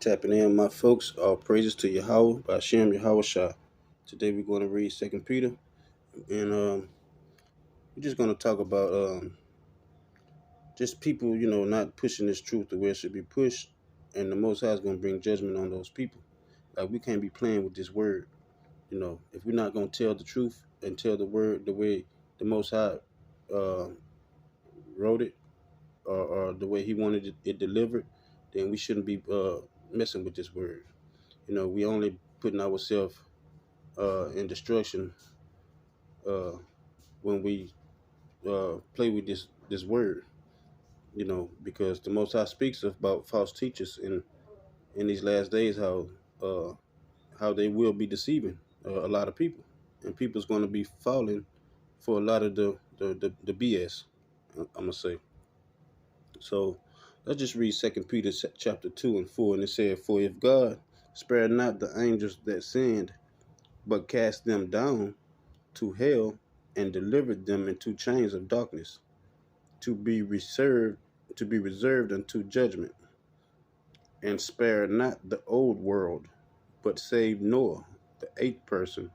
Tapping in, my folks. All praises to Yahweh by Shem Yahweh Shah. Today we're going to read Second Peter, and we're just going to talk about just people, not pushing this truth the way it should be pushed, and the Most High is going to bring judgment on those people. Like we can't be playing with this word. If we're not going to tell the truth and tell the word the way the Most High uh, wrote it, or the way He wanted it delivered, then we shouldn't be messing with this word. We only putting ourselves in destruction uh, when we play with this word. Because the Most High speaks about false teachers in these last days, how they will be deceiving a lot of people, and people's going to be falling for a lot of the BS. I'm gonna say. So let's just read Second Peter chapter 2 and 4, and it said, "For if God spared not the angels that sinned, but cast them down to hell and delivered them into chains of darkness, to be reserved unto judgment, and spared not the old world, but saved Noah, the eighth person,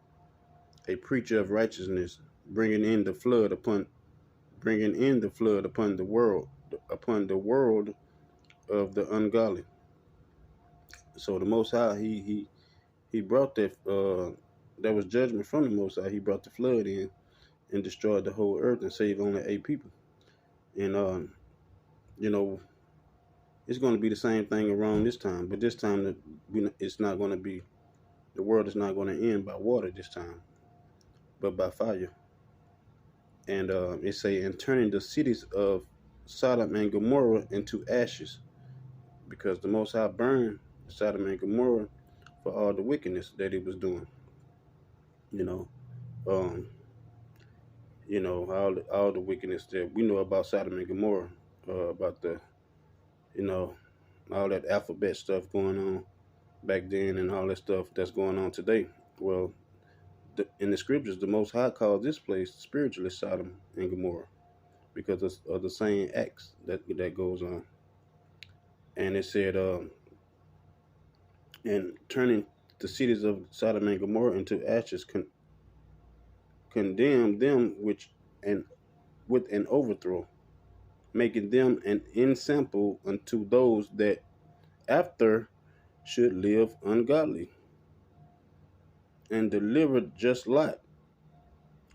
a preacher of righteousness, bringing in the flood upon the world of the ungodly." So the Most High, he brought that was judgment from the Most High. He brought the flood in and destroyed the whole earth and saved only 8 people. And you know, it's going to be the same thing around this time, but this time it's not going to be. The world is not going to end by water this time, but by fire. And it say, "And turning the cities of Sodom and Gomorrah into ashes," because the Most High burned Sodom and Gomorrah for all the wickedness that it was doing. You know, um, all the wickedness that we know about Sodom and Gomorrah, about the you know all that alphabet stuff going on back then and all that stuff that's going on today. Well, in the scriptures, the Most High called this place spiritually Sodom and Gomorrah because of the same acts that goes on. And it said, "And turning the cities of Sodom and Gomorrah into ashes, condemn them and with an overthrow, making them an ensample unto those that after should live ungodly, and delivered just Lot,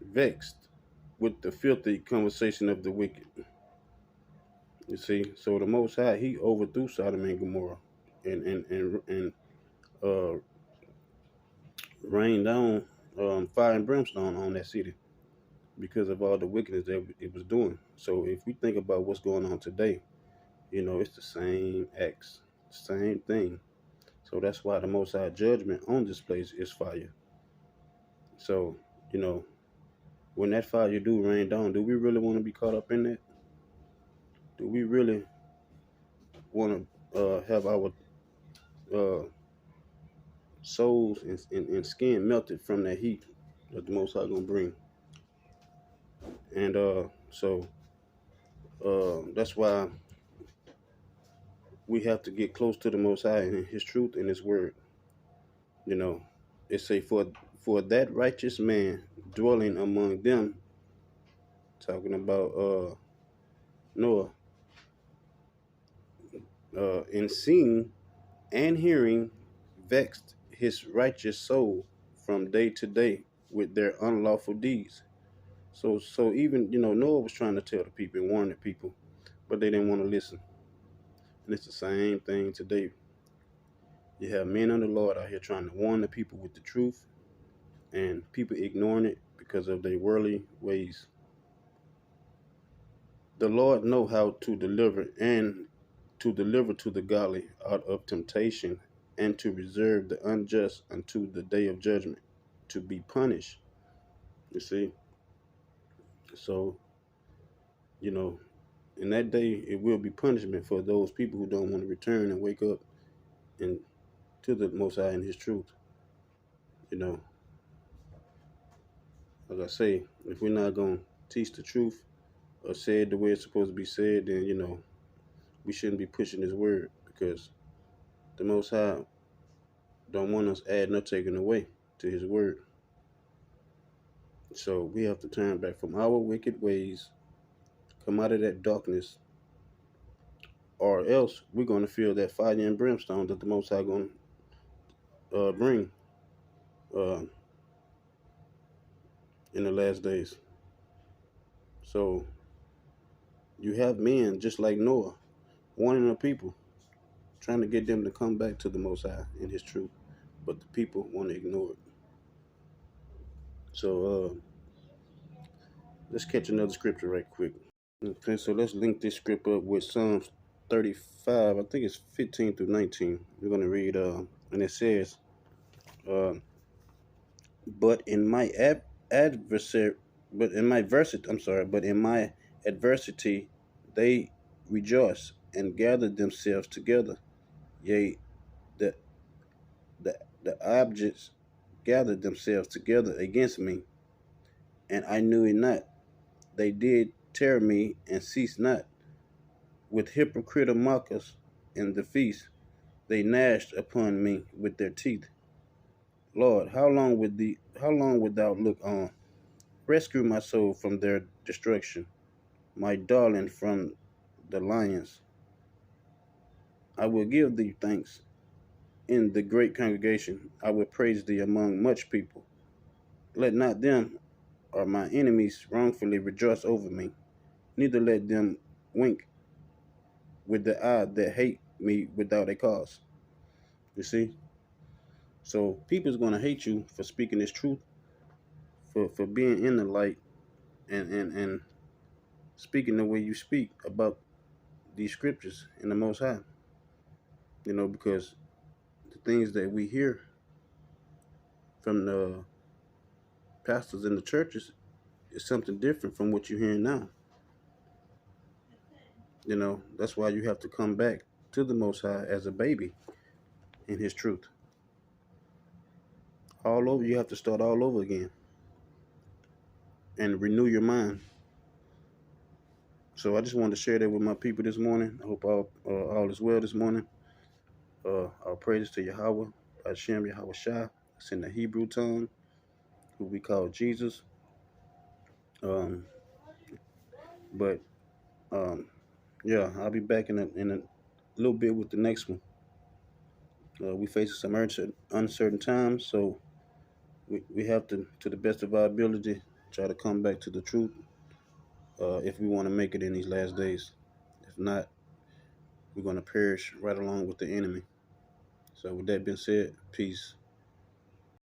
vexed with the filthy conversation of the wicked." You see, so the Most High, He overthrew Sodom and Gomorrah, and uh, rained down fire and brimstone on that city because of all the wickedness that it was doing. So if we think about what's going on today, it's the same acts, same thing. So that's why the Most High judgment on this place is fire. So you know when that fire do rain down, do we really want to be caught up in that? Do we really want to have our uh, souls and skin melted from that heat that the Most High gonna bring? And so that's why we have to get close to the Most High and His truth and His word. You know, it say, for that righteous man dwelling among them, talking about Noah, in seeing and hearing, vexed his righteous soul from day to day with their unlawful deeds. So even Noah was trying to tell the people and warn the people, but they didn't want to listen. And it's the same thing today. You have men of the Lord out here trying to warn the people with the truth, and people ignoring it because of their worldly ways. The Lord know how to deliver to the godly out of temptation, and to reserve the unjust unto the day of judgment, to be punished. You see? So, you know, in that day it will be punishment for those people who don't want to return and wake up and to the Most High and His truth. You know, like I say, if we're not gonna teach the truth or say it the way it's supposed to be said, then we shouldn't be pushing His word, because The Most High don't want us adding or taking away to His word. So we have to turn back from our wicked ways, come out of that darkness, or else we're going to feel that fire and brimstone that the Most High going to bring uh, in the last days. So you have men just like Noah warning the people, trying to get them to come back to the Most High in His truth, but the people want to ignore it. So let's catch another scripture right quick. Okay, so let's link this script up with Psalms 35. I think it's 15 through 19. We're going to read, and it says, uh, "But in my adversary, but in my adversity, they rejoice and gather themselves together. Yea, the the objects gathered themselves together against me, and I knew it not. They did tear me and cease not. With hypocrite mockers in the feast, they gnashed upon me with their teeth. Lord, how long wilt thou look on? Rescue my soul from their destruction, my darling from the lions. I will give thee thanks in the great congregation. I will praise thee among much people. Let not them or my enemies wrongfully rejoice over me, neither let them wink with the eye that hate me without a cause." You see? So people's gonna hate you for speaking this truth, for being in the light and speaking the way you speak about these scriptures in the Most High. Because the things that we hear from the pastors in the churches is something different from what you're hearing now. That's why you have to come back to the Most High as a baby in His truth. All over, you have to start all over again and renew your mind. So I just wanted to share that with my people this morning. I hope all is well this morning. Our praises to Yahweh, Hashem Yahweh Shah. It's in the Hebrew tongue, who we call Jesus. Um, but yeah, I'll be back in a little bit with the next one. We face some uncertain times, so we have to the best of our ability, try to come back to the truth if we want to make it in these last days. If not, we're going to perish right along with the enemy. So with that being said, peace.